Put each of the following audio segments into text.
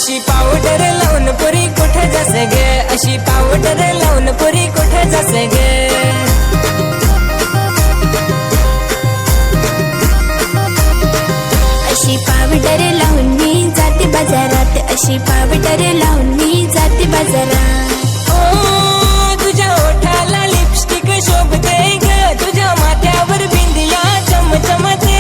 अशी पावडर लावून पोरी कुठे जासे गे, अशी पावडर लावून पोरी कुठे जासे गे. अशी पावडर लावून मी जाते बाजारात, अशी पावडर लावून मी जाते बाजारात. ओ तुझ्या ओठाला लिपस्टिक शोभते ग, तुझ्या माथ्यावर बिंदिया चमचमते.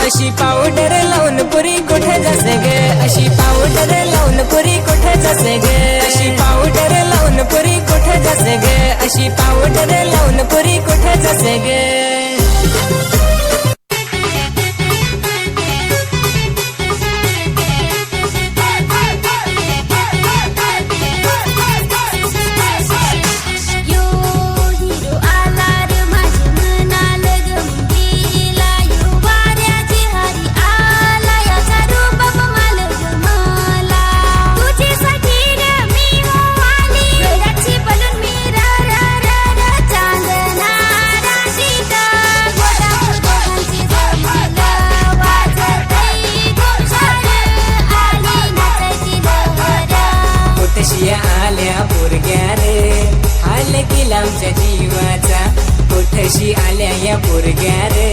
अशी पावडर लावून पोरी कुठे जासे गे, अशी पावडर लावून पोरी कुठे जासे गे, अशी पावडर लावून पोरी कुठे जासे गे, अशी पावडर लावून पोरी कुठे जासे गे. आल्या पोरग्या रे हाल केला आमच्या जीवाचा, कुठशी आल्या या पोरग्या रे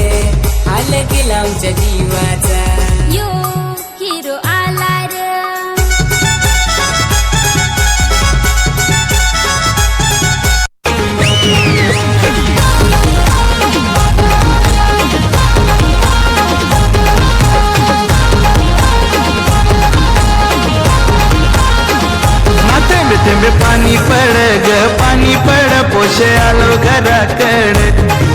हाल केला आमच्या जीवाचा. यो हिरो आला रे. थेंबे पाणी पड ग पाणी पड पोशे आलो घराकडे.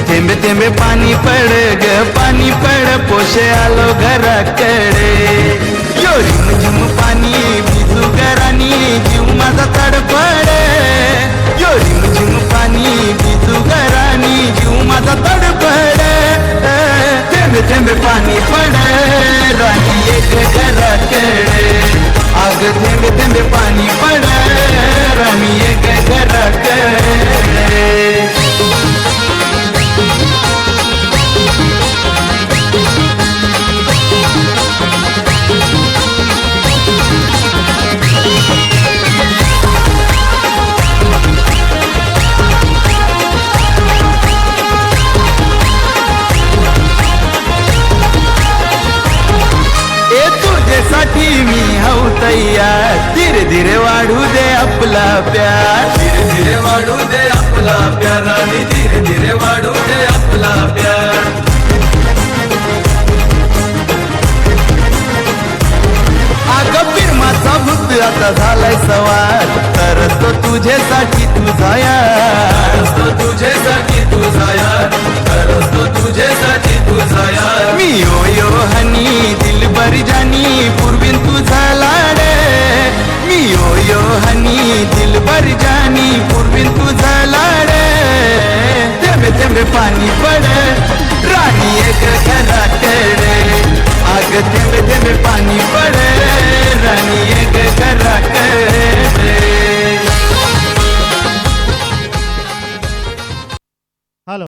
थेंबे थेंबे पाणी पड ग पाणी पड पोशे आलो घराकडे. यो रिम झिम पाणी भिजू घरानी जीव माझा तडफडे. यो रिम झिम पाणी भिजू घरानी जीव माझा तडफडे. थेंबे थेंबे पाणी पड राणी एक घराकडे. आग थेंबे थेंबे पाणी पड राणी एक घराकडे. तुझ्यासाठी मी हऊ तयार. धीरे धीरे वाढू दे आपला प्यार, धीरे धीरे वाढू दे आपला प्यार आणि धीरे धीरे वाढू दे आपला प्यार. अगं फिरमाचा भूत आता झालाय सवार, तरच तो तुझ्यासाठी तुझा यार, तो तुझ्यासाठी तुझा यार, तरच तो तुझ्यासाठी तुझा यार. मी यो यो हनी दिल भर जानी पूर्वीन तुझा लाडे. मी यो यो हनी दिल भर जानी पूर्वीन तुझा लाडे. थेंबे थेंबे पाणी पडे राणी एक घराकडे. आग थेंबे थेंबे पाणी पडे राणी एक